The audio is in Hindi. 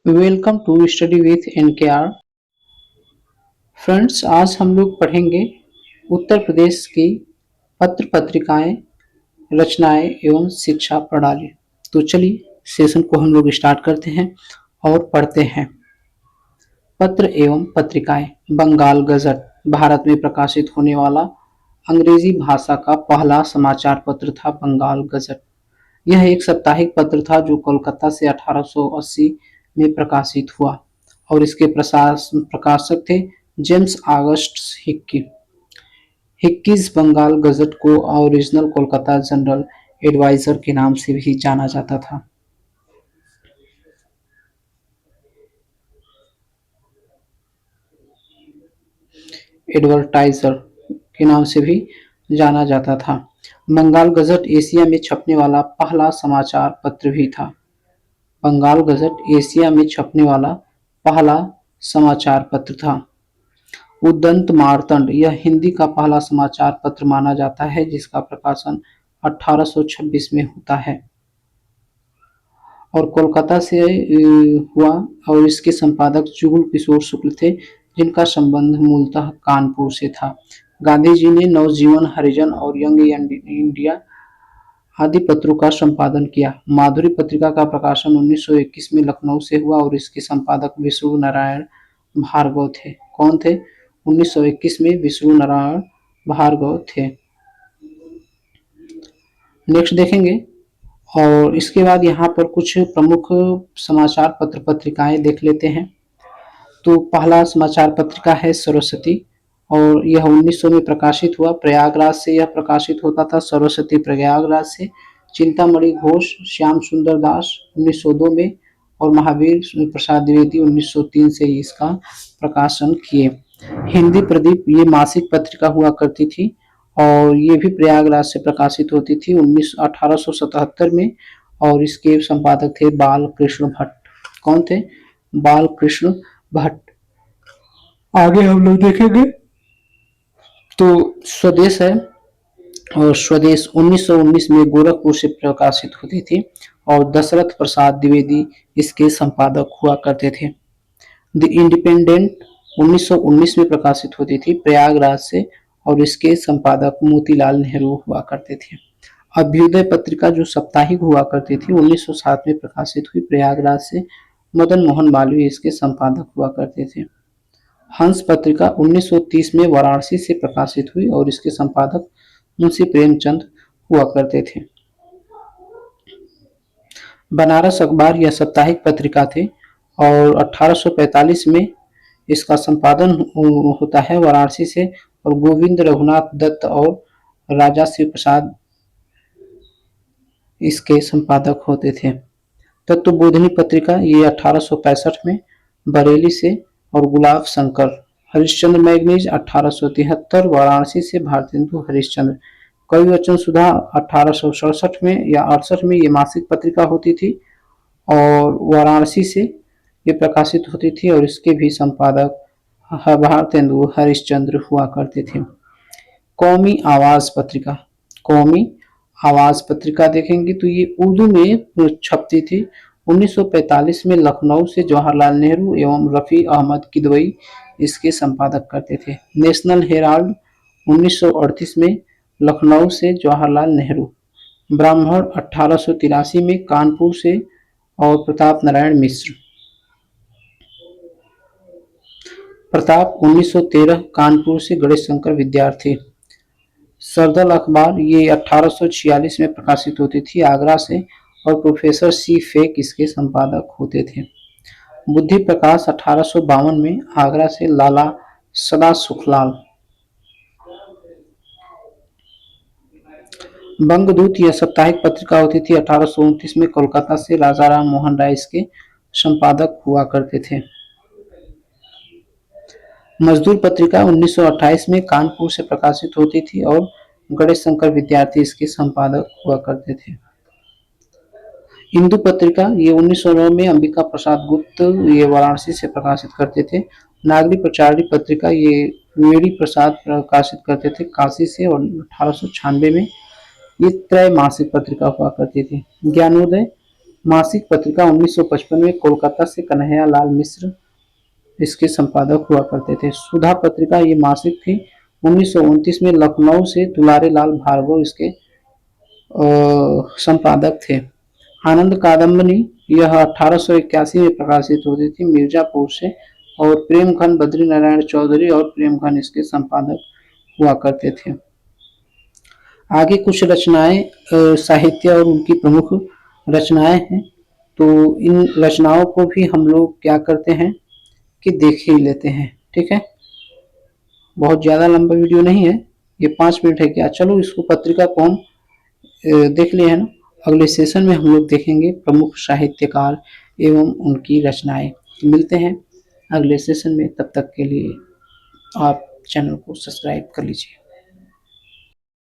Welcome to study with NKR. Friends, आज हम लोग पढ़ेंगे उत्तर प्रदेश की पत्र पत्रिकाएं, रचनाएं एवं शिक्षा प्रणाली। तो चलिए सेशन को हम लोग स्टार्ट करते हैं और पढ़ते हैं। पत्र एवं पत्रिकाएं। बंगाल गजट भारत में प्रकाशित होने वाला अंग्रेजी भाषा का पहला समाचार पत्र था बंगाल गजट। यह एक साप्ताहिक पत्र था जो कोलकाता से 1880 में प्रकाशित हुआ और इसके प्रकाशक थे James August Hicky. Hicky's Bengal gazette को ओरिजिनल कोलकाता जनरल एडवाइजर के नाम से भी जाना जाता था। एडवर्टाइजर के नाम से भी जाना जाता था। बंगाल गजट एशिया में छपने वाला पहला समाचार पत्र भी था। बंगाल गजट एशिया में छपने वाला पहला समाचार पत्र था। उदंत मार्तंड यह हिंदी का पहला समाचार पत्र माना जाता है जिसका प्रकाशन 1826 में होता है और कोलकाता से हुआ और इसके संपादक जुगल किशोर शुक्ल थे जिनका संबंध मूलतः कानपुर से था। गांधी जी ने नवजीवन, हरिजन और यंग इंडिया आदि पत्रों का संपादन किया। माधुरी पत्रिका का प्रकाशन 1921 में लखनऊ से हुआ और इसके संपादक विष्णु नारायण भार्गव थे। कौन थे? 1921 में विष्णु नारायण भार्गव थे। नेक्स्ट देखेंगे और इसके बाद यहाँ पर कुछ प्रमुख समाचार पत्र पत्रिकाएं देख लेते हैं। तो पहला समाचार पत्रिका है सरस्वती और यह 1900 में प्रकाशित हुआ। प्रयागराज से यह प्रकाशित होता था। सरस्वती प्रयागराज से। चिंतामणि घोष, श्याम सुंदर दास 1902 में और महावीर प्रसाद द्विवेदी 1903 से इसका प्रकाशन किए। हिंदी प्रदीप ये मासिक पत्रिका हुआ करती थी और ये भी प्रयागराज से प्रकाशित होती थी 1877 में और इसके संपादक थे बाल कृष्ण भट्ट। कौन थे? बाल कृष्ण भट्ट। आगे हम लोग देखेंगे तो स्वदेश है और स्वदेश 1919 में गोरखपुर से प्रकाशित होती थी और दशरथ प्रसाद द्विवेदी इसके संपादक हुआ करते थे। द इंडिपेंडेंट 1919 में प्रकाशित होती थी प्रयागराज से और इसके संपादक मोतीलाल नेहरू हुआ करते थे। अभ्युदय पत्रिका जो साप्ताहिक हुआ करती थी 1907 में प्रकाशित हुई प्रयागराज से। मदन मोहन मालवीय इसके संपादक हुआ करते थे। हंस पत्रिका 1930 में वाराणसी से प्रकाशित हुई और इसके संपादक मुंशी प्रेमचंद हुआ करते थे। बनारस अखबार यह साप्ताहिक पत्रिका थे और 1845 में इसका संपादन होता है वाराणसी से और गोविंद रघुनाथ दत्त और राजा शिव प्रसाद इसके संपादक होते थे। तत्वबोधिनी पत्रिका ये 1865 में बरेली से और गुलाब शंकर। हरिश्चंद्र मैगनीज 1873 वाराणसी से भारतेंदु हरिश्चंद्र। कवि वचन सुधा 1867 में या 68 में ये मासिक पत्रिका होती थी और वाराणसी से ये प्रकाशित होती थी और इसके भी संपादक भारतेंदु हरिश्चंद्र हुआ करते थे। कौमी आवाज पत्रिका। कौमी आवाज पत्रिका देखेंगे तो ये उर्दू में छपती थी। 1945 में लखनऊ से जवाहरलाल नेहरू एवं रफी अहमद किदवई इसके संपादक करते थे। नेशनल हेराल्ड 1938 में लखनऊ से जवाहरलाल नेहरू। ब्राह्मण 1883 में कानपुर से और प्रताप नारायण मिश्र। प्रताप 1913 कानपुर से गणेश शंकर विद्यार्थी। सरदल अखबार ये 1846 में प्रकाशित होती थी आगरा से और प्रोफेसर सी फेक इसके संपादक होते थे। बुद्धि प्रकाश 1852 में आगरा से लाला सदा सुखलाल। बंगदूत यह साप्ताहिक पत्रिका होती थी 1829 में कोलकाता से। राजा राम मोहन राय इसके संपादक हुआ करते थे। मजदूर पत्रिका 1928 में कानपुर से प्रकाशित होती थी और गणेश शंकर विद्यार्थी इसके संपादक हुआ करते थे। इंदु पत्रिका ये 1909 में अंबिका प्रसाद गुप्त ये वाराणसी से प्रकाशित करते थे। नागरी प्रचारणी पत्रिका ये वेणी प्रसाद प्रकाशित करते थे काशी से और 1896 में ये त्रैमासिक पत्रिका हुआ करती थी। ज्ञानोदय मासिक पत्रिका 1955 में कोलकाता से कन्हैया लाल मिश्र इसके संपादक हुआ करते थे। सुधा पत्रिका ये मासिक थी। 1929 में लखनऊ से दुलारे लाल भार्गव इसके संपादक थे। आनंद कादम्बनी यह 1881 में प्रकाशित होती थी मिर्जापुर से, और प्रेमघन बद्री नारायण चौधरी और प्रेमघन इसके संपादक हुआ करते थे। आगे कुछ रचनाएं साहित्य और उनकी प्रमुख रचनाएं हैं, तो इन रचनाओं को भी हम लोग क्या करते हैं कि देख ही लेते हैं। ठीक है, बहुत ज़्यादा लंबा वीडियो नहीं है, ये 5 मिनट है क्या। चलो इसको पत्रिका को हम देख लिए है ना। अगले सेशन में हम लोग देखेंगे प्रमुख साहित्यकार एवं उनकी रचनाएं। मिलते हैं अगले सेशन में, तब तक के लिए आप चैनल को सब्सक्राइब कर लीजिए।